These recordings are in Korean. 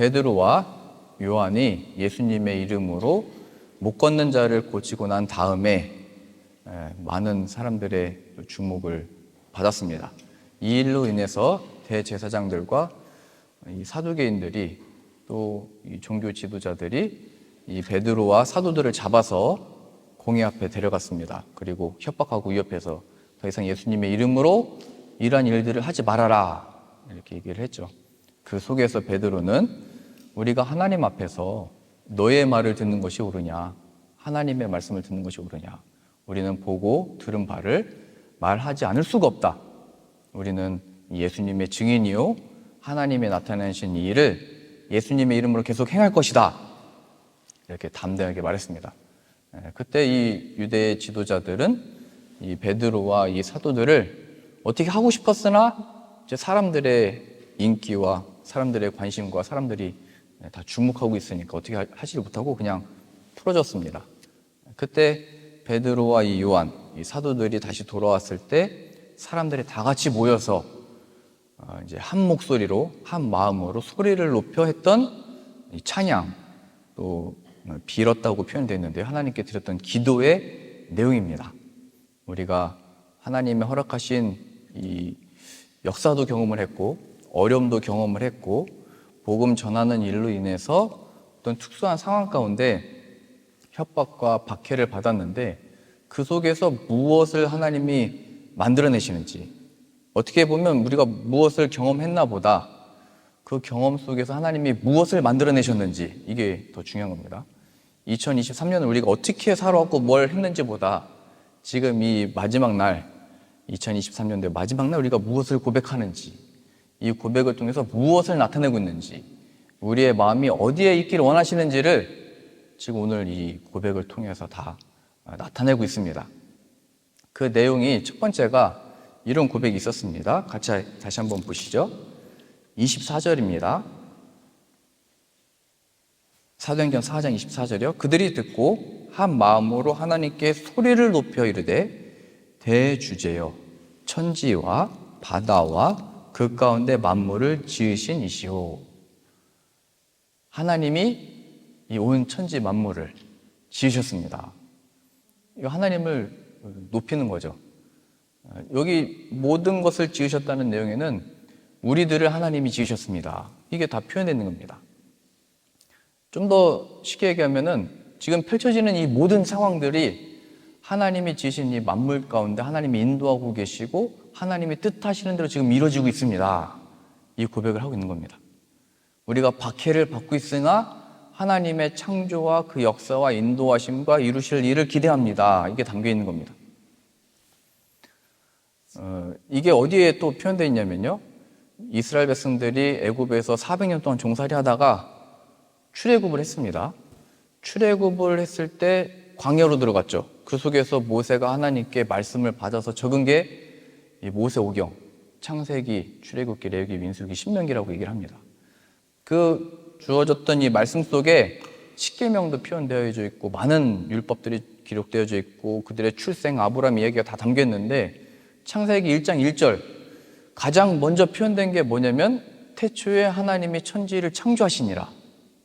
베드로와 요한이 예수님의 이름으로 못 걷는 자를 고치고 난 다음에 많은 사람들의 주목을 받았습니다. 이 일로 인해서 대제사장들과 이 사두개인들이 또 이 종교 지도자들이 이 베드로와 사도들을 잡아서 공의 앞에 데려갔습니다. 그리고 협박하고 위협해서 더 이상 예수님의 이름으로 이러한 일들을 하지 말아라 이렇게 얘기를 했죠. 그 속에서 베드로는 우리가 하나님 앞에서 너의 말을 듣는 것이 옳으냐, 하나님의 말씀을 듣는 것이 옳으냐, 우리는 보고 들은 바를 말하지 않을 수가 없다. 우리는 예수님의 증인이요 하나님의 나타내신 이 일을 예수님의 이름으로 계속 행할 것이다. 이렇게 담대하게 말했습니다. 그때 이 유대 지도자들은 이 베드로와 이 사도들을 어떻게 하고 싶었으나 이제 사람들의 인기와 사람들의 관심과 사람들이 다 주목하고 있으니까 어떻게 하지를 못하고 그냥 풀어줬습니다. 그때 베드로와 이 요한, 이 사도들이 다시 돌아왔을 때 사람들이 다 같이 모여서 이제 한 목소리로 한 마음으로 소리를 높여 했던 이 찬양, 또 빌었다고 표현되어 있는데 하나님께 드렸던 기도의 내용입니다. 우리가 하나님의 허락하신 이 역사도 경험을 했고 어려움도 경험을 했고 복음 전하는 일로 인해서 어떤 특수한 상황 가운데 협박과 박해를 받았는데 그 속에서 무엇을 하나님이 만들어내시는지, 어떻게 보면 우리가 무엇을 경험했나 보다 그 경험 속에서 하나님이 무엇을 만들어내셨는지, 이게 더 중요한 겁니다. 2023년을 우리가 어떻게 살아왔고 뭘 했는지 보다 지금 이 마지막 날, 2023년도의 마지막 날 우리가 무엇을 고백하는지, 이 고백을 통해서 무엇을 나타내고 있는지, 우리의 마음이 어디에 있기를 원하시는지를 지금 오늘 이 고백을 통해서 다 나타내고 있습니다. 그 내용이 첫 번째가 이런 고백이 있었습니다. 같이 다시 한번 보시죠. 24절입니다. 사도행전 4장 24절이요. 그들이 듣고 한 마음으로 하나님께 소리를 높여 이르되 대주제여 천지와 바다와 그 가운데 만물을 지으신 이시오. 하나님이 이 온 천지 만물을 지으셨습니다. 이 하나님을 높이는 거죠. 여기 모든 것을 지으셨다는 내용에는 우리들을 하나님이 지으셨습니다. 이게 다 표현되는 겁니다. 좀 더 쉽게 얘기하면은 지금 펼쳐지는 이 모든 상황들이 하나님이 지으신 이 만물 가운데 하나님이 인도하고 계시고 하나님이 뜻하시는 대로 지금 이루어지고 있습니다. 이 고백을 하고 있는 겁니다. 우리가 박해를 받고 있으나 하나님의 창조와 그 역사와 인도하심과 이루실 일을 기대합니다. 이게 담겨 있는 겁니다. 이게 어디에 또 표현되어 있냐면요, 이스라엘 백성들이 애굽에서 400년 동안 종살이 하다가 출애굽을 했습니다. 출애굽을 했을 때 광야로 들어갔죠. 그 속에서 모세가 하나님께 말씀을 받아서 적은 게 이 모세오경, 창세기, 출애굽기, 레위기, 민수기, 신명기라고 얘기를 합니다. 그 주어졌던 이 말씀 속에 십계명도 표현되어 있고 많은 율법들이 기록되어 있고 그들의 출생, 아브라함 이야기가 다 담겨 있는데 창세기 1장 1절 가장 먼저 표현된 게 뭐냐면 태초에 하나님이 천지를 창조하시니라,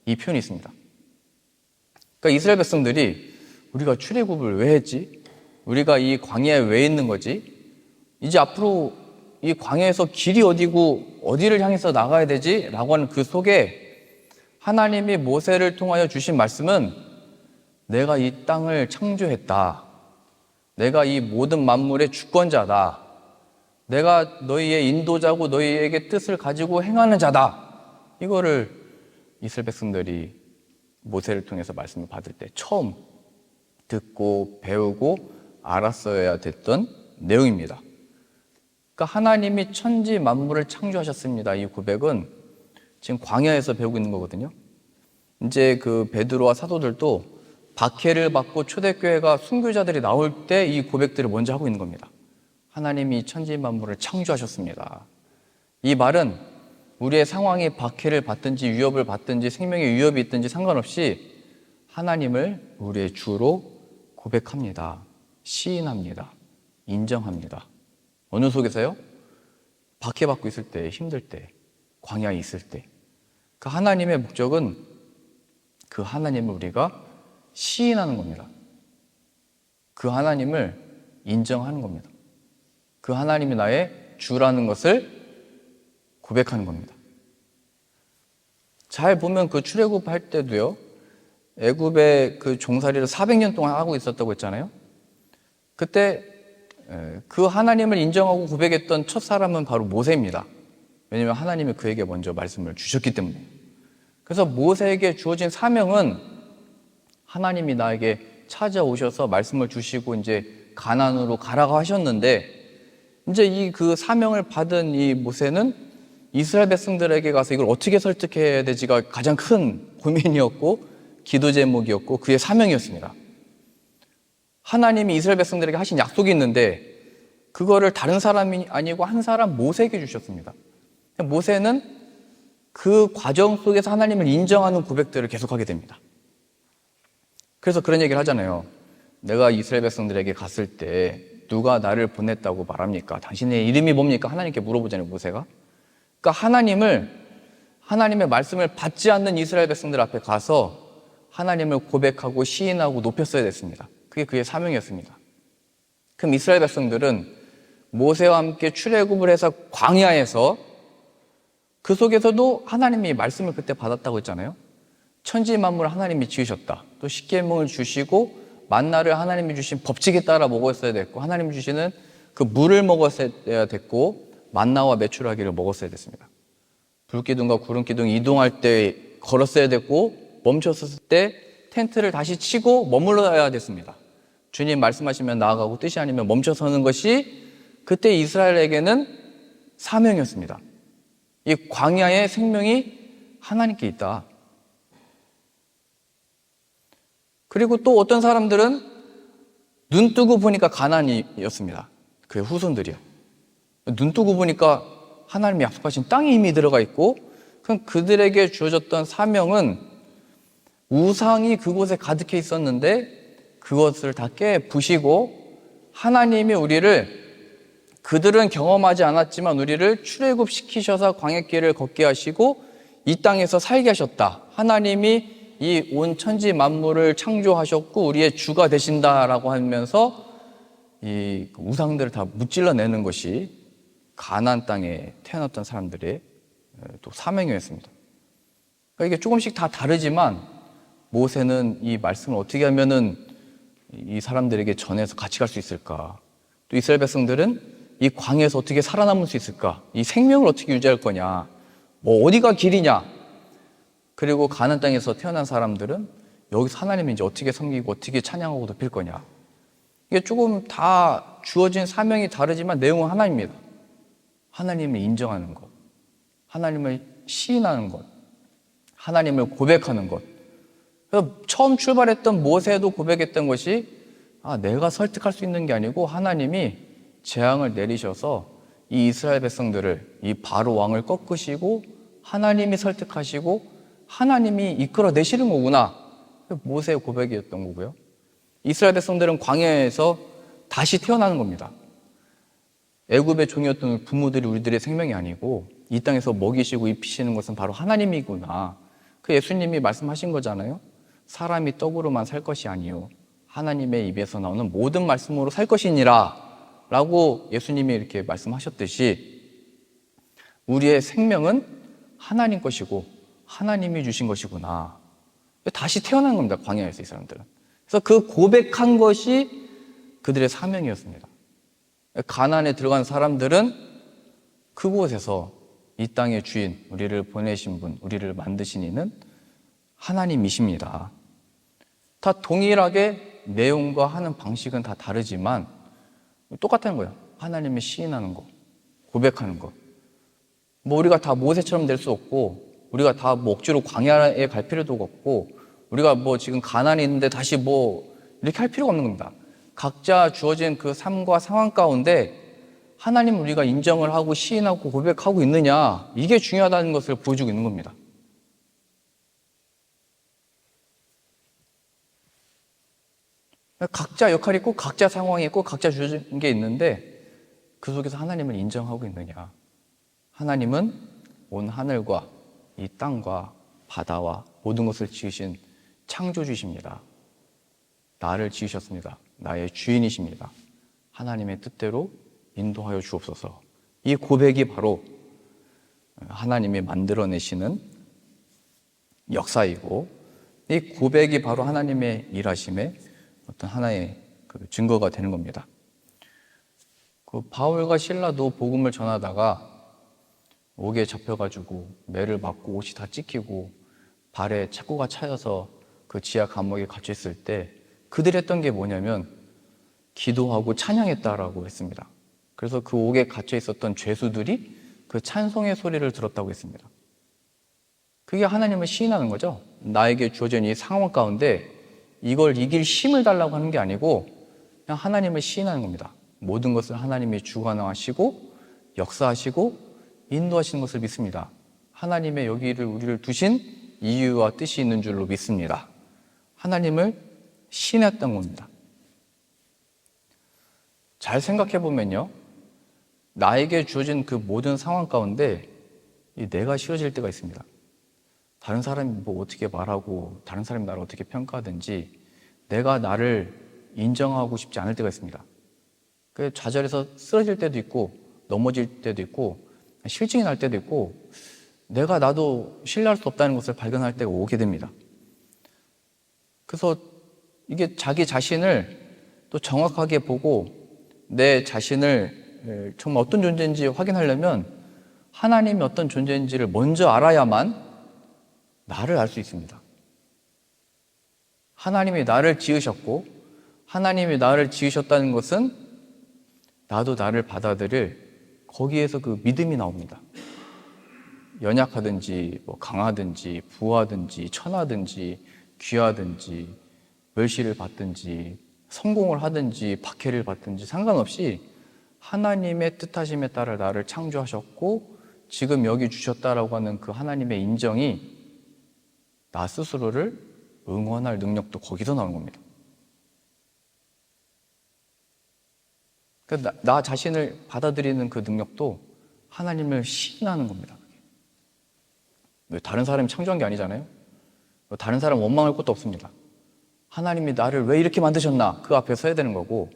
이 표현이 있습니다. 그러니까 이스라엘 백성들이 우리가 출애굽을 왜 했지? 우리가 이 광야에 왜 있는 거지? 이제 앞으로 이 광야에서 길이 어디고 어디를 향해서 나가야 되지? 라고 하는 그 속에 하나님이 모세를 통하여 주신 말씀은 내가 이 땅을 창조했다. 내가 이 모든 만물의 주권자다. 내가 너희의 인도자고 너희에게 뜻을 가지고 행하는 자다. 이거를 이스라엘 백성들이 모세를 통해서 말씀을 받을 때 처음 듣고 배우고 알았어야 됐던 내용입니다. 그러니까 하나님이 천지 만물을 창조하셨습니다. 이 고백은 지금 광야에서 배우고 있는 거거든요. 이제 그 베드로와 사도들도 박해를 받고 초대교회가 순교자들이 나올 때 이 고백들을 먼저 하고 있는 겁니다. 하나님이 천지 만물을 창조하셨습니다. 이 말은 우리의 상황이 박해를 받든지 위협을 받든지 생명의 위협이 있든지 상관없이 하나님을 우리의 주로 고백합니다. 시인합니다. 인정합니다. 어느 속에서요? 박해받고 있을 때, 힘들 때, 광야에 있을 때. 그 하나님의 목적은 그 하나님을 우리가 시인하는 겁니다. 그 하나님을 인정하는 겁니다. 그 하나님이 나의 주라는 것을 고백하는 겁니다. 잘 보면 그 출애굽 할 때도요, 애굽의 그 종살이를 400년 동안 하고 있었다고 했잖아요. 그때 그 하나님을 인정하고 고백했던 첫 사람은 바로 모세입니다. 왜냐하면 하나님이 그에게 먼저 말씀을 주셨기 때문에. 그래서 모세에게 주어진 사명은 하나님이 나에게 찾아오셔서 말씀을 주시고 이제 가나안으로 가라고 하셨는데, 이제 이 그 사명을 받은 이 모세는 이스라엘 백성들에게 가서 이걸 어떻게 설득해야 되지가 가장 큰 고민이었고 기도 제목이었고 그의 사명이었습니다. 하나님이 이스라엘 백성들에게 하신 약속이 있는데 그거를 다른 사람이 아니고 한 사람 모세에게 주셨습니다. 모세는 그 과정 속에서 하나님을 인정하는 고백들을 계속하게 됩니다. 그래서 그런 얘기를 하잖아요. 내가 이스라엘 백성들에게 갔을 때 누가 나를 보냈다고 말합니까? 당신의 이름이 뭡니까? 하나님께 물어보잖아요, 모세가. 그러니까 하나님의 말씀을 받지 않는 이스라엘 백성들 앞에 가서 하나님을 고백하고 시인하고 높였어야 됐습니다. 그게 그의 사명이었습니다. 그럼 이스라엘 백성들은 모세와 함께 출애굽을 해서 광야에서 그 속에서도 하나님이 말씀을 그때 받았다고 했잖아요. 천지 만물을 하나님이 지으셨다. 또 십계명을 주시고 만나를 하나님이 주신 법칙에 따라 먹었어야 됐고 하나님이 주시는 그 물을 먹었어야 됐고 만나와 메추라기를 먹었어야 됐습니다. 불기둥과 구름기둥이 이동할 때 걸었어야 됐고 멈췄을 때 텐트를 다시 치고 머물러야 됐습니다. 주님 말씀하시면 나아가고 뜻이 아니면 멈춰서는 것이 그때 이스라엘에게는 사명이었습니다. 이 광야의 생명이 하나님께 있다. 그리고 또 어떤 사람들은 눈 뜨고 보니까 가나안이었습니다. 그의 후손들이요. 눈 뜨고 보니까 하나님이 약속하신 땅에 이미 들어가 있고, 그럼 그들에게 주어졌던 사명은 우상이 그곳에 가득해 있었는데 그것을 다 깨부시고 하나님이 그들은 경험하지 않았지만 우리를 출애굽시키셔서 광야길을 걷게 하시고 이 땅에서 살게 하셨다. 하나님이 이 온 천지 만물을 창조하셨고 우리의 주가 되신다라고 하면서 이 우상들을 다 무찔러내는 것이 가나안 땅에 태어났던 사람들의 또 사명이었습니다. 그러니까 이게 조금씩 다 다르지만 모세는 이 말씀을 어떻게 하면은 이 사람들에게 전해서 같이 갈 수 있을까? 또 이스라엘 백성들은 이 광야에서 어떻게 살아남을 수 있을까? 이 생명을 어떻게 유지할 거냐? 뭐 어디가 길이냐? 그리고 가나안 땅에서 태어난 사람들은 여기서 하나님을 이제 어떻게 섬기고 어떻게 찬양하고 높일 거냐? 이게 조금 다 주어진 사명이 다르지만 내용은 하나입니다. 하나님을 인정하는 것, 하나님을 시인하는 것, 하나님을 고백하는 것. 그래서 처음 출발했던 모세도 고백했던 것이 내가 설득할 수 있는 게 아니고 하나님이 재앙을 내리셔서 이 이스라엘 백성들을 이 바로 왕을 꺾으시고 하나님이 설득하시고 하나님이 이끌어내시는 거구나. 모세의 고백이었던 거고요. 이스라엘 백성들은 광야에서 다시 태어나는 겁니다. 애굽의 종이었던 부모들이 우리들의 생명이 아니고 이 땅에서 먹이시고 입히시는 것은 바로 하나님이구나. 그 예수님이 말씀하신 거잖아요. 사람이 떡으로만 살 것이 아니요 하나님의 입에서 나오는 모든 말씀으로 살 것이니라 라고 예수님이 이렇게 말씀하셨듯이 우리의 생명은 하나님 것이고 하나님이 주신 것이구나. 다시 태어난 겁니다. 광야에서 이 사람들은. 그래서 그 고백한 것이 그들의 사명이었습니다. 가나안에 들어간 사람들은 그곳에서 이 땅의 주인, 우리를 보내신 분, 우리를 만드신 이는 하나님이십니다. 다 동일하게 내용과 하는 방식은 다 다르지만 똑같다는 거예요. 하나님을 시인하는 거, 고백하는 거. 뭐 우리가 다 모세처럼 될 수 없고 우리가 다 뭐 억지로 광야에 갈 필요도 없고 우리가 뭐 지금 가나안에 있는데 다시 뭐 이렇게 할 필요가 없는 겁니다. 각자 주어진 그 삶과 상황 가운데 하나님을 우리가 인정을 하고 시인하고 고백하고 있느냐, 이게 중요하다는 것을 보여주고 있는 겁니다. 각자 역할이 있고 각자 상황이 있고 각자 주어진 게 있는데 그 속에서 하나님을 인정하고 있느냐. 하나님은 온 하늘과 이 땅과 바다와 모든 것을 지으신 창조주이십니다. 나를 지으셨습니다. 나의 주인이십니다. 하나님의 뜻대로 인도하여 주옵소서. 이 고백이 바로 하나님이 만들어내시는 역사이고, 이 고백이 바로 하나님의 일하심의 어떤 하나의 그 증거가 되는 겁니다. 그 바울과 실라도 복음을 전하다가 옥에 잡혀가지고 매를 맞고 옷이 다 찢기고 발에 착고가 차여서 그 지하 감옥에 갇혀 있을 때 그들이 했던 게 뭐냐면 기도하고 찬양했다라고 했습니다. 그래서 그 옥에 갇혀 있었던 죄수들이 그 찬송의 소리를 들었다고 했습니다. 그게 하나님을 시인하는 거죠. 나에게 주어진 이 상황 가운데 이걸 이길 힘을 달라고 하는 게 아니고 그냥 하나님을 시인하는 겁니다. 모든 것을 하나님이 주관하시고 역사하시고 인도하시는 것을 믿습니다. 하나님의 여기를 우리를 두신 이유와 뜻이 있는 줄로 믿습니다. 하나님을 시인했던 겁니다. 잘 생각해 보면요, 나에게 주어진 그 모든 상황 가운데 내가 싫어질 때가 있습니다. 다른 사람이 뭐 어떻게 말하고 다른 사람이 나를 어떻게 평가하든지 내가 나를 인정하고 싶지 않을 때가 있습니다. 그 좌절해서 쓰러질 때도 있고 넘어질 때도 있고 실증이 날 때도 있고 나도 신뢰할 수 없다는 것을 발견할 때가 오게 됩니다. 그래서 이게 자기 자신을 또 정확하게 보고 내 자신을 정말 어떤 존재인지 확인하려면 하나님이 어떤 존재인지를 먼저 알아야만 나를 알 수 있습니다. 하나님이 나를 지으셨고 하나님이 나를 지으셨다는 것은 나도 나를 받아들일 거기에서 그 믿음이 나옵니다. 연약하든지 강하든지 부하든지 천하든지 귀하든지 멸시를 받든지 성공을 하든지 박해를 받든지 상관없이 하나님의 뜻하심에 따라 나를 창조하셨고 지금 여기 주셨다라고 하는 그 하나님의 인정이 나 스스로를 응원할 능력도 거기서 나오는 겁니다. 그러니까 나 자신을 받아들이는 그 능력도 하나님을 시인하는 겁니다. 다른 사람이 창조한 게 아니잖아요. 다른 사람 원망할 것도 없습니다. 하나님이 나를 왜 이렇게 만드셨나 그 앞에 서야 되는 거고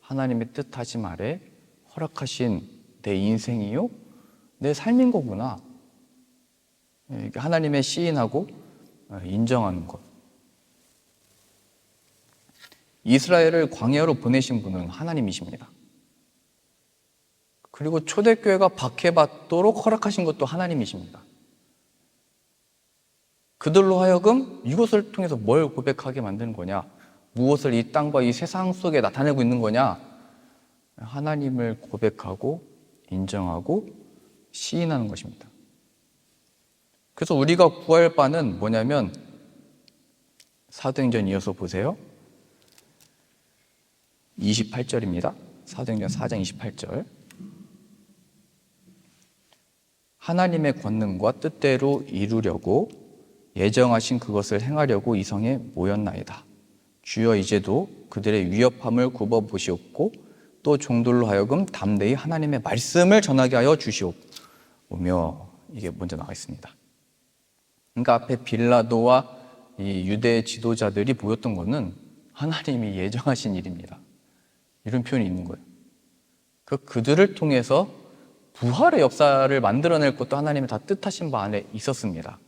하나님의 뜻하심 아래 허락하신 내 인생이요 내 삶인 거구나. 하나님의 시인하고 인정하는 것. 이스라엘을 광야로 보내신 분은 하나님이십니다. 그리고 초대교회가 박해받도록 허락하신 것도 하나님이십니다. 그들로 하여금 이것을 통해서 뭘 고백하게 만드는 거냐? 무엇을 이 땅과 이 세상 속에 나타내고 있는 거냐? 하나님을 고백하고 인정하고 시인하는 것입니다. 그래서 우리가 구할 바는 뭐냐면 사도행전 이어서 보세요. 28절입니다. 사도행전 4장 28절. 하나님의 권능과 뜻대로 이루려고 예정하신 그것을 행하려고 이 성에 모였나이다. 주여 이제도 그들의 위협함을 굽어보시옵고 또 종들로 하여금 담대히 하나님의 말씀을 전하게 하여 주시옵며 이게 먼저 나와 있습니다. 그러니까 앞에 빌라도와 이 유대 지도자들이 모였던 것은 하나님이 예정하신 일입니다. 이런 표현이 있는 거예요. 그들을 통해서 부활의 역사를 만들어낼 것도 하나님의 다 뜻하신 바 안에 있었습니다.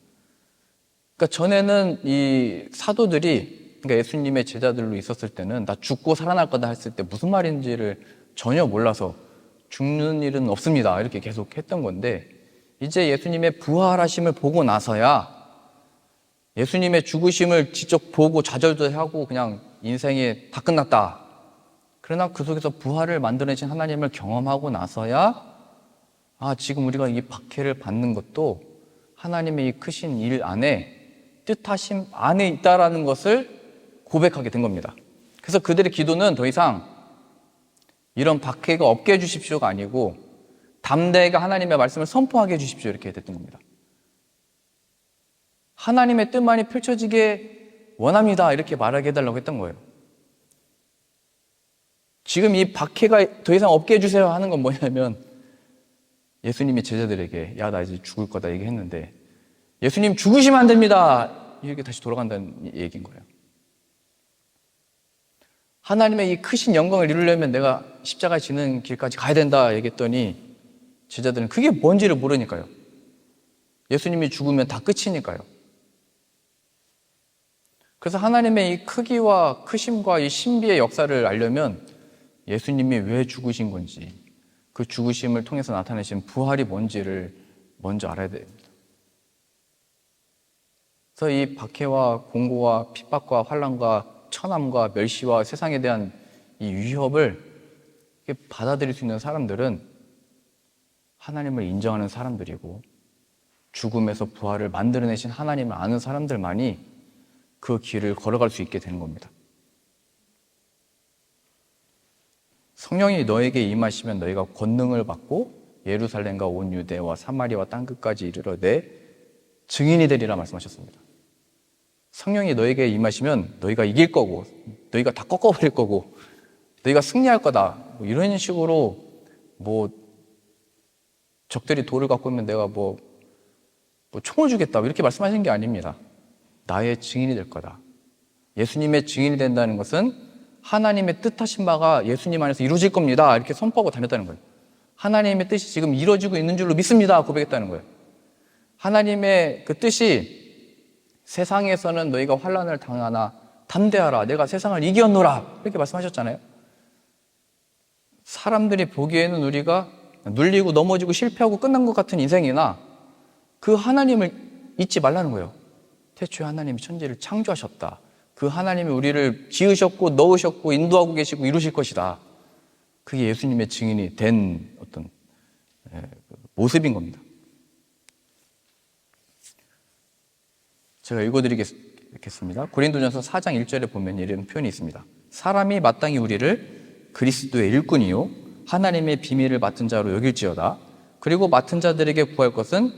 그러니까 전에는 이 사도들이 그러니까 예수님의 제자들로 있었을 때는 나 죽고 살아날 거다 했을 때 무슨 말인지를 전혀 몰라서 죽는 일은 없습니다 이렇게 계속 했던 건데 이제 예수님의 부활하심을 보고 나서야 예수님의 죽으심을 직접 보고 좌절도 하고 그냥 인생이 다 끝났다. 그러나 그 속에서 부활을 만들어내신 하나님을 경험하고 나서야 지금 우리가 이 박해를 받는 것도 하나님의 이 크신 일 안에 뜻하심 안에 있다라는 것을 고백하게 된 겁니다. 그래서 그들의 기도는 더 이상 이런 박해가 없게 해주십시오가 아니고 담대하게 하나님의 말씀을 선포하게 해주십시오 이렇게 됐던 겁니다. 하나님의 뜻만이 펼쳐지게 원합니다 이렇게 말하게 해달라고 했던 거예요. 지금 이 박해가 더 이상 없게 해주세요 하는 건 뭐냐면 예수님이 제자들에게 나 이제 죽을 거다 얘기했는데 예수님 죽으시면 안 됩니다. 이렇게 다시 돌아간다는 얘기인 거예요. 하나님의 이 크신 영광을 이루려면 내가 십자가에 지는 길까지 가야 된다 얘기했더니 제자들은 그게 뭔지를 모르니까요. 예수님이 죽으면 다 끝이니까요. 그래서 하나님의 이 크기와 크심과 이 신비의 역사를 알려면 예수님이 왜 죽으신 건지, 그 죽으심을 통해서 나타내신 부활이 뭔지를 먼저 알아야 됩니다. 그래서 이 박해와 공고와 핍박과 환난과 천함과 멸시와 세상에 대한 이 위협을 받아들일 수 있는 사람들은 하나님을 인정하는 사람들이고, 죽음에서 부활을 만들어내신 하나님을 아는 사람들만이 그 길을 걸어갈 수 있게 되는 겁니다. 성령이 너에게 임하시면 너희가 권능을 받고 예루살렘과 온 유대와 사마리아와 땅끝까지 이르러 내 증인이 되리라 말씀하셨습니다. 성령이 너에게 임하시면 너희가 이길 거고, 너희가 다 꺾어버릴 거고, 너희가 승리할 거다, 뭐 이런 식으로 적들이 돌을 갖고 오면 내가 총을 주겠다 이렇게 말씀하시는 게 아닙니다. 나의 증인이 될 거다. 예수님의 증인이 된다는 것은 하나님의 뜻하신 바가 예수님 안에서 이루어질 겁니다. 이렇게 선포하고 다녔다는 거예요. 하나님의 뜻이 지금 이루어지고 있는 줄로 믿습니다. 고백했다는 거예요. 하나님의 그 뜻이 세상에서는 너희가 환난을 당하나 담대하라. 내가 세상을 이겼노라. 이렇게 말씀하셨잖아요. 사람들이 보기에는 우리가 눌리고 넘어지고 실패하고 끝난 것 같은 인생이나 그 하나님을 잊지 말라는 거예요. 태초에 하나님이 천지를 창조하셨다. 그 하나님이 우리를 지으셨고 넣으셨고 인도하고 계시고 이루실 것이다. 그게 예수님의 증인이 된 어떤 모습인 겁니다. 제가 읽어드리겠습니다. 고린도전서 4장 1절에 보면 이런 표현이 있습니다. 사람이 마땅히 우리를 그리스도의 일꾼이요 하나님의 비밀을 맡은 자로 여길지어다. 그리고 맡은 자들에게 구할 것은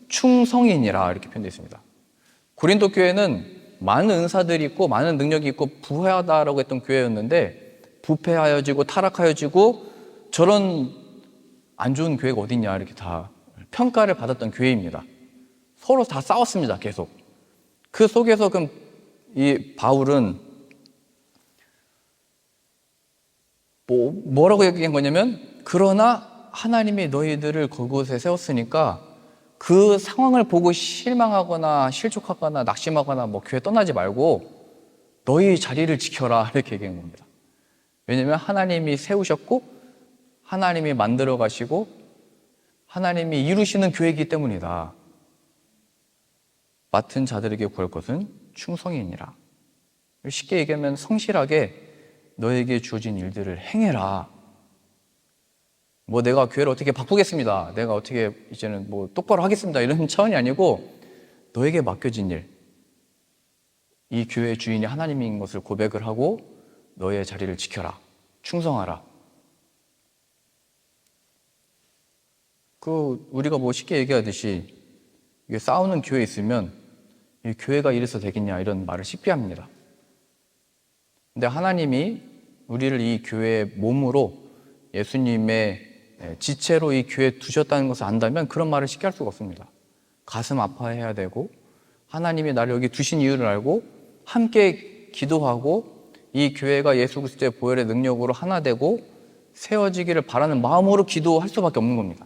충성이니라. 이렇게 표현되어 있습니다. 고린도 교회는 많은 은사들이 있고 많은 능력이 있고 부하다라고 했던 교회였는데, 부패하여지고 타락하여지고 저런 안 좋은 교회가 어딨냐 이렇게 다 평가를 받았던 교회입니다. 서로 다 싸웠습니다. 계속. 그 속에서 그럼 이 바울은 뭐라고 얘기한 거냐면, 그러나 하나님이 너희들을 그곳에 세웠으니까 그 상황을 보고 실망하거나 실족하거나 낙심하거나 교회 떠나지 말고 너희 자리를 지켜라 이렇게 얘기한 겁니다. 왜냐하면 하나님이 세우셨고 하나님이 만들어 가시고 하나님이 이루시는 교회이기 때문이다. 맡은 자들에게 구할 것은 충성이니라. 쉽게 얘기하면 성실하게 너에게 주어진 일들을 행해라. 내가 교회를 어떻게 바꾸겠습니다. 내가 어떻게 이제는 똑바로 하겠습니다. 이런 차원이 아니고 너에게 맡겨진 일, 이 교회의 주인이 하나님인 것을 고백을 하고 너의 자리를 지켜라. 충성하라. 우리가 쉽게 얘기하듯이 이게 싸우는 교회에 있으면 이 교회가 이래서 되겠냐 이런 말을 쉽게 합니다. 근데 하나님이 우리를 이 교회의 몸으로 예수님의 지체로 이 교회에 두셨다는 것을 안다면 그런 말을 쉽게 할 수가 없습니다. 가슴 아파해야 되고, 하나님이 나를 여기 두신 이유를 알고 함께 기도하고 이 교회가 예수 그리스도의 보혈의 능력으로 하나 되고 세워지기를 바라는 마음으로 기도할 수밖에 없는 겁니다.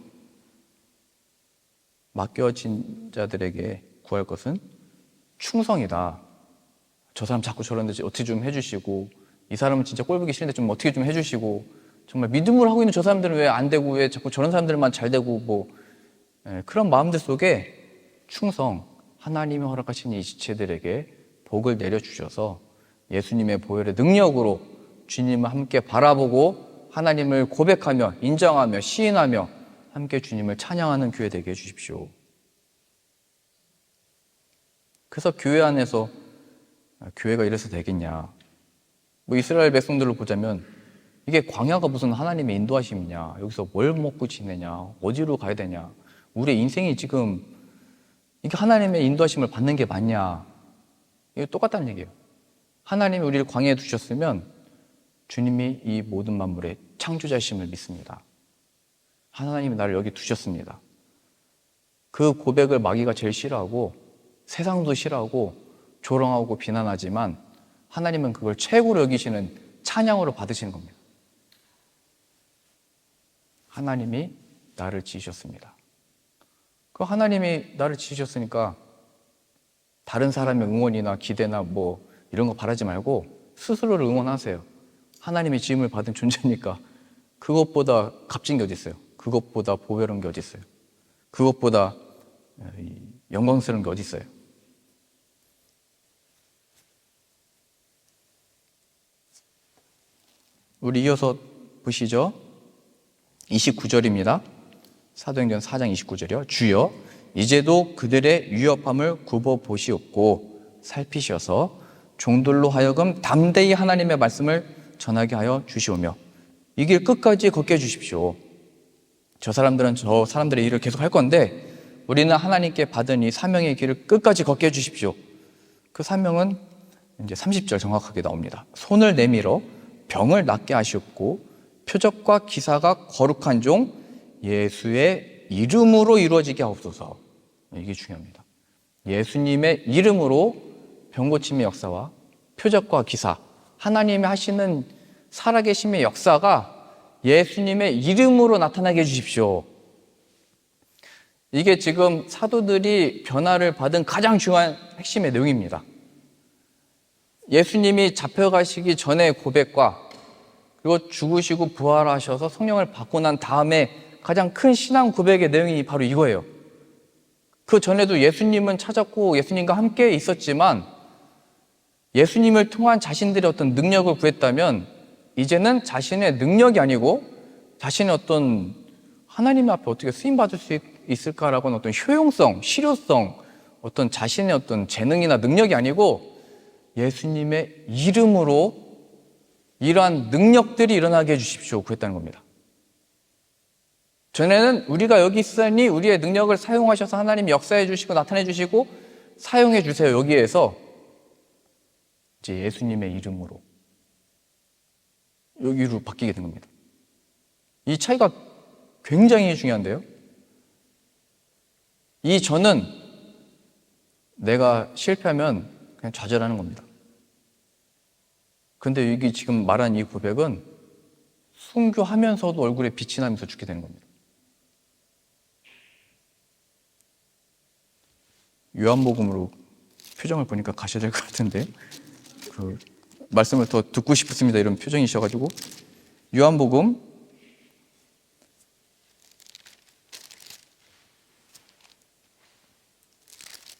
맡겨진 자들에게 구할 것은 충성이다. 저 사람 자꾸 저러는데 어떻게 좀 해주시고, 이 사람은 진짜 꼴보기 싫은데 좀 어떻게 좀 해주시고, 정말 믿음으로 하고 있는 저 사람들은 왜 안 되고 왜 자꾸 저런 사람들만 잘 되고 그런 마음들 속에 충성, 하나님이 허락하신 이 지체들에게 복을 내려주셔서 예수님의 보혈의 능력으로 주님을 함께 바라보고 하나님을 고백하며 인정하며 시인하며 함께 주님을 찬양하는 교회 되게 해주십시오. 그래서 교회 안에서 교회가 이래서 되겠냐, 이스라엘 백성들을 보자면 이게 광야가 무슨 하나님의 인도하심이냐, 여기서 뭘 먹고 지내냐, 어디로 가야 되냐, 우리의 인생이 지금 이게 하나님의 인도하심을 받는 게 맞냐, 이게 똑같다는 얘기예요. 하나님이 우리를 광야에 두셨으면 주님이 이 모든 만물의 창조자이심을 믿습니다. 하나님이 나를 여기 두셨습니다. 그 고백을 마귀가 제일 싫어하고 세상도 싫어하고 조롱하고 비난하지만 하나님은 그걸 최고로 여기시는 찬양으로 받으시는 겁니다. 하나님이 나를 지으셨습니다. 그 하나님이 나를 지으셨으니까 다른 사람의 응원이나 기대나 뭐 이런 거 바라지 말고 스스로를 응원하세요. 하나님의 지음을 받은 존재니까 그것보다 값진 게 어디 있어요? 그것보다 보배로운 게 어디 있어요? 그것보다 영광스러운 게 어디 있어요? 우리 이어서 보시죠. 29절입니다. 사도행전 4장 29절이요. 주여 이제도 그들의 위협함을 굽어 보시옵고 살피셔서 종들로 하여금 담대히 하나님의 말씀을 전하게 하여 주시오며 이 길 끝까지 걷게 해주십시오. 저 사람들의 일을 계속 할 건데 우리는 하나님께 받은 이 사명의 길을 끝까지 걷게 해주십시오. 그 사명은 이제 30절 정확하게 나옵니다. 손을 내밀어 병을 낫게 하시옵고 표적과 기사가 거룩한 종 예수의 이름으로 이루어지게 하옵소서. 이게 중요합니다. 예수님의 이름으로 병고침의 역사와 표적과 기사, 하나님이 하시는 살아계심의 역사가 예수님의 이름으로 나타나게 해주십시오. 이게 지금 사도들이 변화를 받은 가장 중요한 핵심의 내용입니다. 예수님이 잡혀가시기 전의 고백과 그리고 죽으시고 부활하셔서 성령을 받고 난 다음에 가장 큰 신앙 고백의 내용이 바로 이거예요. 그 전에도 예수님은 찾았고 예수님과 함께 있었지만 예수님을 통한 자신들의 어떤 능력을 구했다면 이제는 자신의 능력이 아니고 자신의 어떤 하나님 앞에 어떻게 쓰임받을 수 있을까라고 하는 어떤 효용성, 실효성, 어떤 자신의 어떤 재능이나 능력이 아니고 예수님의 이름으로 이러한 능력들이 일어나게 해주십시오 구했다는 겁니다. 전에는 우리가 여기 있으니 우리의 능력을 사용하셔서 하나님이 역사해 주시고 나타내 주시고 사용해 주세요. 여기에서 이제 예수님의 이름으로 여기로 바뀌게 된 겁니다. 이 차이가 굉장히 중요한데요. 이 저는 내가 실패하면 그냥 좌절하는 겁니다. 근데 여기 지금 말한 이 고백은 순교하면서도 얼굴에 빛이 나면서 죽게 되는 겁니다. 요한복음으로 표정을 보니까 가셔야 될 것 같은데 그 말씀을 더 듣고 싶습니다 이런 표정이셔가지고 요한복음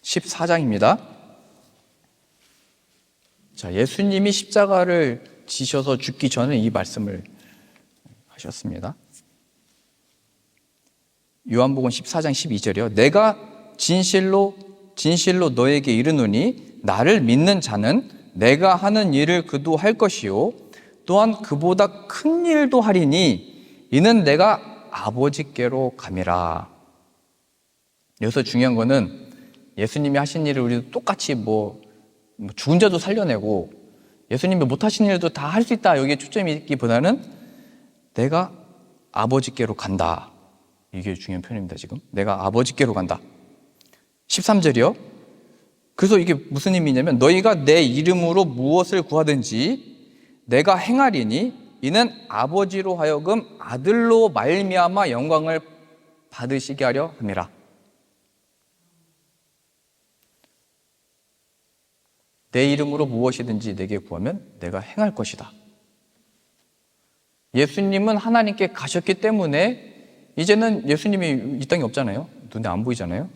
14장입니다. 자, 예수님이 십자가를 지셔서 죽기 전에 이 말씀을 하셨습니다. 요한복음 14장 12절이요. 내가 진실로 너에게 이르노니 나를 믿는 자는 내가 하는 일을 그도 할 것이요 또한 그보다 큰 일도 하리니 이는 내가 아버지께로 감이라. 여기서 중요한 거는 예수님이 하신 일을 우리도 똑같이 죽은 자도 살려내고 예수님이 못하신 일도 다 할 수 있다 여기에 초점이 있기보다는 내가 아버지께로 간다. 이게 중요한 표현입니다. 지금 내가 아버지께로 간다. 13절이요. 그래서 이게 무슨 의미냐면 너희가 내 이름으로 무엇을 구하든지 내가 행하리니 이는 아버지로 하여금 아들로 말미암아 영광을 받으시게 하려 함이라. 내 이름으로 무엇이든지 내게 구하면 내가 행할 것이다. 예수님은 하나님께 가셨기 때문에 이제는 예수님이 이 땅에 없잖아요. 눈에 안 보이잖아요.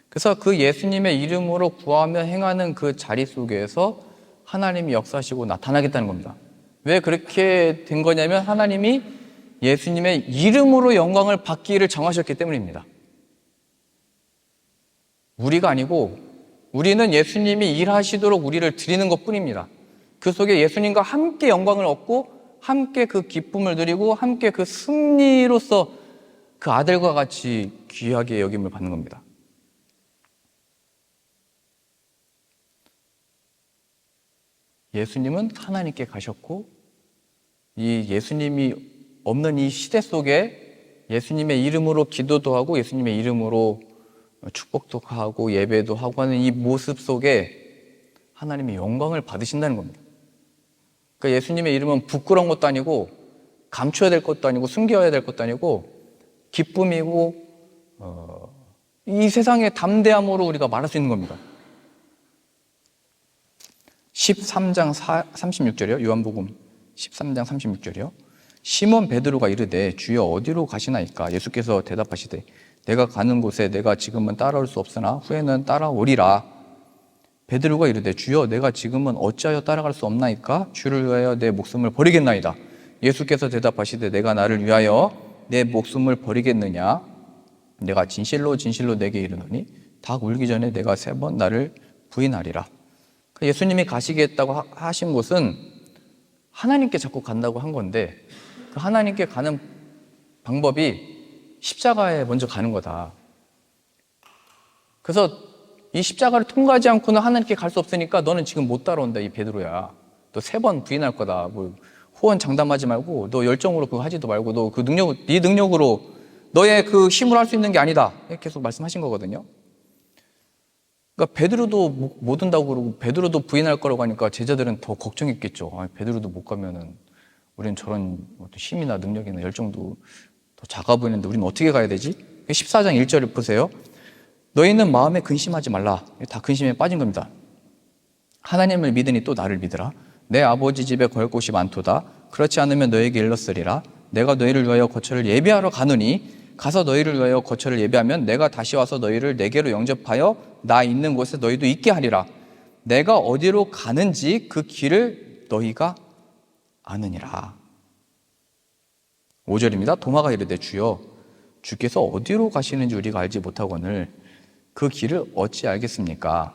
그래서 그 예수님의 이름으로 구하며 행하는 그 자리 속에서 하나님이 역사하시고 나타나겠다는 겁니다. 왜 그렇게 된 거냐면 하나님이 예수님의 이름으로 영광을 받기를 정하셨기 때문입니다. 우리가 아니고 우리는 예수님이 일하시도록 우리를 드리는 것뿐입니다. 그 속에 예수님과 함께 영광을 얻고 함께 그 기쁨을 누리고 함께 그 승리로서 그 아들과 같이 귀하게 여김을 받는 겁니다. 예수님은 하나님께 가셨고 이 예수님이 없는 이 시대 속에 예수님의 이름으로 기도도 하고 예수님의 이름으로 축복도 하고 예배도 하고 하는 이 모습 속에 하나님의 영광을 받으신다는 겁니다. 그러니까 예수님의 이름은 부끄러운 것도 아니고 감춰야 될 것도 아니고 숨겨야 될 것도 아니고 기쁨이고 이 세상의 담대함으로 우리가 말할 수 있는 겁니다. 13장 36절이요. 요한복음 13장 36절이요. 시몬 베드로가 이르되 주여 어디로 가시나이까? 예수께서 대답하시되 내가 가는 곳에 내가 지금은 따라올 수 없으나 후에는 따라오리라. 베드로가 이르되 주여 내가 지금은 어찌하여 따라갈 수 없나이까? 주를 위하여 내 목숨을 버리겠나이다. 예수께서 대답하시되 내가 나를 위하여 내 목숨을 버리겠느냐? 내가 진실로 진실로 내게 이르노니 닭 울기 전에 내가 3번 나를 부인하리라. 예수님이 가시겠다고 하신 곳은 하나님께 자꾸 간다고 한 건데 그 하나님께 가는 방법이 십자가에 먼저 가는 거다. 그래서 이 십자가를 통과하지 않고는 하나님께 갈 수 없으니까 너는 지금 못 따라온다 이 베드로야. 너 3번 부인할 거다. 뭐 호언 장담하지 말고 너 열정으로 그거 하지도 말고 너 그 네 능력으로 너의 그 힘으로 할 수 있는 게 아니다. 이렇게 계속 말씀하신 거거든요. 그러니까 베드로도 못 온다고 그러고 베드로도 부인할 거라고 하니까 제자들은 더 걱정했겠죠. 베드로도 못 가면은 우리는 저런 힘이나 능력이나 열정도 더 작아 보이는데 우리는 어떻게 가야 되지? 14장 1절을 보세요. 너희는 마음에 근심하지 말라. 다 근심에 빠진 겁니다. 하나님을 믿으니 또 나를 믿으라. 내 아버지 집에 걸 곳이 많도다. 그렇지 않으면 너에게 일렀으리라. 내가 너희를 위하여 거처를 예비하러 가노니 가서 너희를 위하여 거처를 예비하면 내가 다시 와서 너희를 내게로 영접하여 나 있는 곳에 너희도 있게 하리라. 내가 어디로 가는지 그 길을 너희가 아느니라. 5절입니다. 도마가 이르되 주여 주께서 어디로 가시는지 우리가 알지 못하거늘 그 길을 어찌 알겠습니까?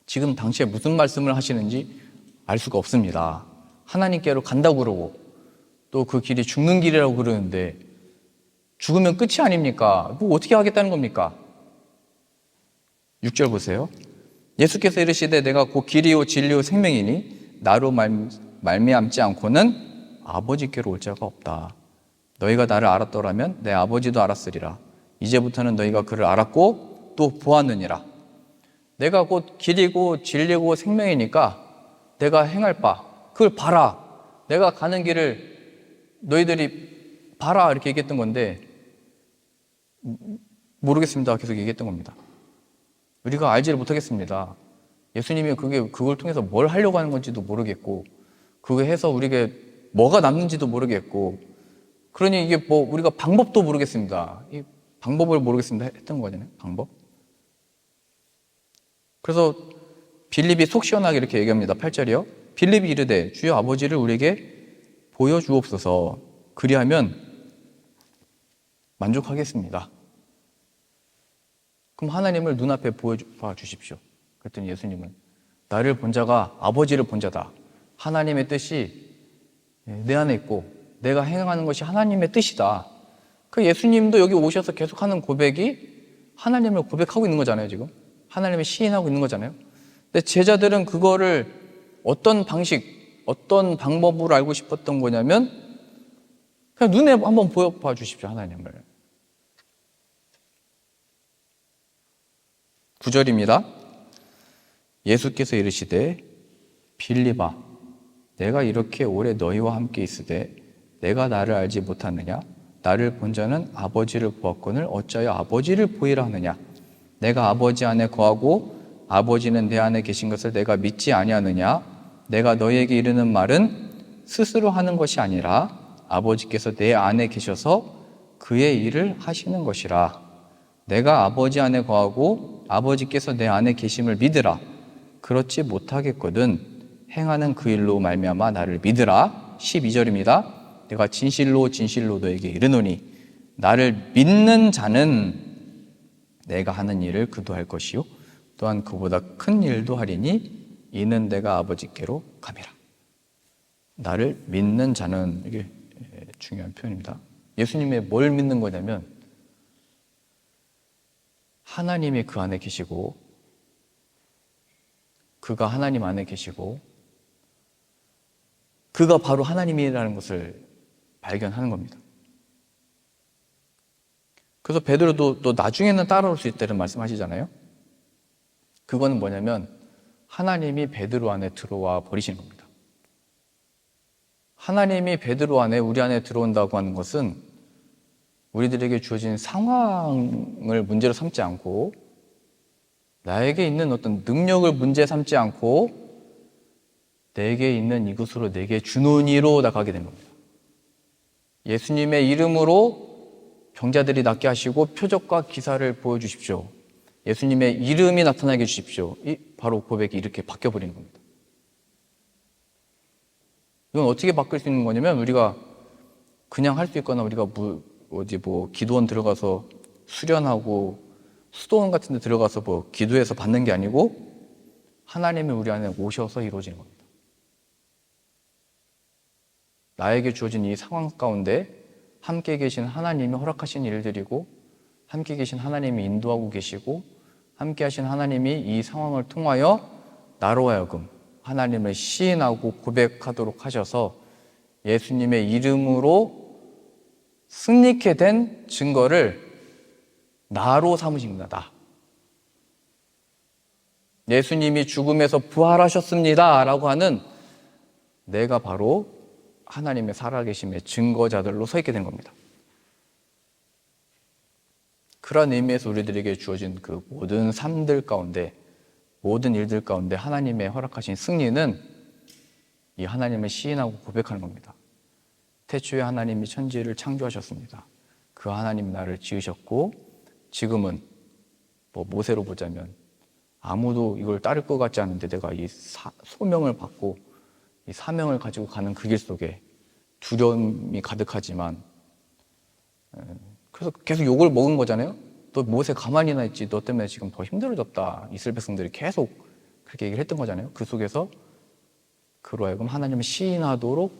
지금 당시에 무슨 말씀을 하시는지 알 수가 없습니다. 하나님께로 간다고 그러고 또 그 길이 죽는 길이라고 그러는데 죽으면 끝이 아닙니까? 뭐 어떻게 하겠다는 겁니까? 6절 보세요. 예수께서 이르시되 내가 곧 길이요 진리요 생명이니 나로 말미암지 않고는 아버지께로 올 자가 없다. 너희가 나를 알았더라면 내 아버지도 알았으리라. 이제부터는 너희가 그를 알았고 또 보았느니라. 내가 곧 길이고 진리고 생명이니까 내가 행할 바 그걸 봐라. 내가 가는 길을 너희들이 봐라 이렇게 얘기했던 건데 모르겠습니다. 계속 얘기했던 겁니다. 우리가 알지를 못하겠습니다. 예수님이 그걸 통해서 뭘 하려고 하는 건지도 모르겠고 그거 해서 우리에게 뭐가 남는지도 모르겠고 그러니 이게 뭐 우리가 방법도 모르겠습니다. 이 방법을 모르겠습니다 했던 거잖아요. 방법. 그래서 빌립이 속 시원하게 이렇게 얘기합니다. 8절이요. 빌립이 이르되 주여 아버지를 우리에게 보여주옵소서. 그리하면 만족하겠습니다. 그럼 하나님을 눈앞에 보여봐 주십시오. 그랬더니 예수님은 나를 본 자가 아버지를 본 자다. 하나님의 뜻이 내 안에 있고 내가 행하는 것이 하나님의 뜻이다. 그 예수님도 여기 오셔서 계속하는 고백이 하나님을 고백하고 있는 거잖아요. 지금 하나님을 시인하고 있는 거잖아요. 근데 제자들은 그거를 어떤 방식, 어떤 방법으로 알고 싶었던 거냐면 그냥 눈에 한번 보여봐 주십시오. 하나님을. 9절입니다. 예수께서 이르시되 빌립아 내가 이렇게 오래 너희와 함께 있으되 내가 나를 알지 못하느냐? 나를 본 자는 아버지를 보았거늘 어찌하여 아버지를 보이라 하느냐? 내가 아버지 안에 거하고 아버지는 내 안에 계신 것을 내가 믿지 아니하느냐? 내가 너희에게 이르는 말은 스스로 하는 것이 아니라 아버지께서 내 안에 계셔서 그의 일을 하시는 것이라. 내가 아버지 안에 거하고 아버지께서 내 안에 계심을 믿으라. 그렇지 못하겠거든 행하는 그 일로 말미암아 나를 믿으라. 12절입니다. 내가 진실로 진실로 너에게 이르노니 나를 믿는 자는 내가 하는 일을 그도 할 것이요 또한 그보다 큰 일도 하리니 이는 내가 아버지께로 감이라. 나를 믿는 자는 이게 중요한 표현입니다. 예수님의 뭘 믿는 거냐면 하나님이 그 안에 계시고 그가 하나님 안에 계시고 그가 바로 하나님이라는 것을 발견하는 겁니다. 그래서 베드로도 또 나중에는 따라올 수 있다는 말씀하시잖아요. 그거는 뭐냐면 하나님이 베드로 안에 들어와 버리시는 겁니다. 하나님이 베드로 안에, 우리 안에 들어온다고 하는 것은 우리들에게 주어진 상황을 문제로 삼지 않고, 나에게 있는 어떤 능력을 문제 삼지 않고, 내게 있는 이것으로 내게 주노니로 나가게 된 겁니다. 예수님의 이름으로 병자들이 낫게 하시고 표적과 기사를 보여주십시오. 예수님의 이름이 나타나게 해주십시오. 바로 고백이 이렇게 바뀌어버리는 겁니다. 이건 어떻게 바뀔 수 있는 거냐면, 우리가 그냥 할 수 있거나 우리가 기도원 들어가서 수련하고 수도원 같은 데 들어가서 기도해서 받는 게 아니고 하나님이 우리 안에 오셔서 이루어지는 겁니다. 나에게 주어진 이 상황 가운데 함께 계신 하나님이 허락하신 일들이고, 함께 계신 하나님이 인도하고 계시고, 함께 하신 하나님이 이 상황을 통하여 나로 하여금 하나님을 시인하고 고백하도록 하셔서 예수님의 이름으로 승리케 된 증거를 나로 삼으십니다. 나. 예수님이 죽음에서 부활하셨습니다 라고 하는 내가 바로 하나님의 살아계심의 증거자들로 서 있게 된 겁니다. 그런 의미에서 우리들에게 주어진 그 모든 삶들 가운데, 모든 일들 가운데 하나님의 허락하신 승리는 이 하나님을 시인하고 고백하는 겁니다. 태초에 하나님이 천지를 창조하셨습니다. 그 하나님이 나를 지으셨고, 지금은 모세로 보자면 아무도 이걸 따를 것 같지 않은데 내가 이 소명을 받고 이 사명을 가지고 가는 그 길 속에 두려움이 가득하지만, 그래서 계속 욕을 먹은 거잖아요. 너 모세 가만히나 있지, 너 때문에 지금 더 힘들어졌다. 이스라엘 백성들이 계속 그렇게 얘기를 했던 거잖아요. 그 속에서 그로 하여금 하나님을 시인하도록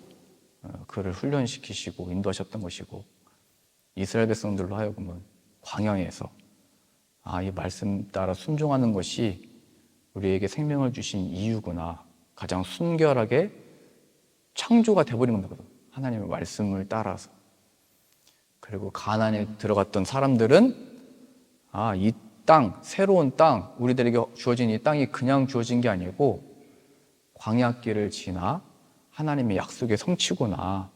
그를 훈련시키시고 인도하셨던 것이고, 이스라엘 백성들로 하여금은 광야에서 이 말씀 따라 순종하는 것이 우리에게 생명을 주신 이유구나, 가장 순결하게 창조가 돼버린 겁니다. 하나님의 말씀을 따라서. 그리고 가나안에 들어갔던 사람들은 이 땅, 새로운 땅, 우리들에게 주어진 이 땅이 그냥 주어진 게 아니고 광야길을 지나 하나님의 약속의 성취구나,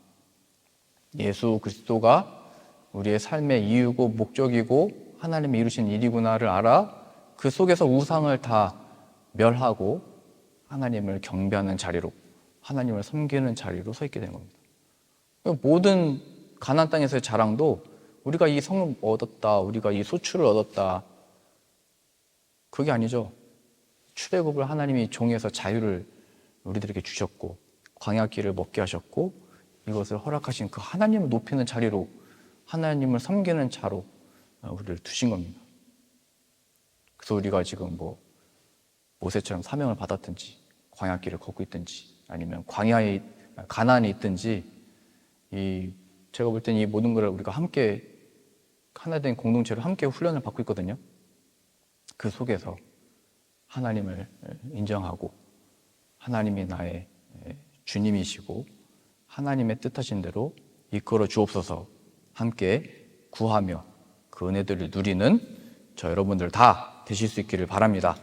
예수 그리스도가 우리의 삶의 이유고 목적이고 하나님이 이루신 일이구나를 알아 그 속에서 우상을 다 멸하고 하나님을 경배하는 자리로, 하나님을 섬기는 자리로 서 있게 된 겁니다. 모든 가나안 땅에서의 자랑도 우리가 이 성을 얻었다, 우리가 이 소출을 얻었다, 그게 아니죠. 출애굽을 하나님이 종에서 자유를 우리들에게 주셨고, 광야길을 먹게 하셨고, 이것을 허락하신 그 하나님을 높이는 자리로, 하나님을 섬기는 자로 우리를 두신 겁니다. 그래서 우리가 지금 모세처럼 사명을 받았든지, 광야길을 걷고 있든지, 아니면 가나안에 있든지, 제가 볼 땐 이 모든 걸 우리가 함께 하나 된 공동체로 함께 훈련을 받고 있거든요. 그 속에서 하나님을 인정하고, 하나님이 나의 주님이시고 하나님의 뜻하신 대로 이끌어 주옵소서 함께 구하며 그 은혜들을 누리는 저 여러분들 다 되실 수 있기를 바랍니다.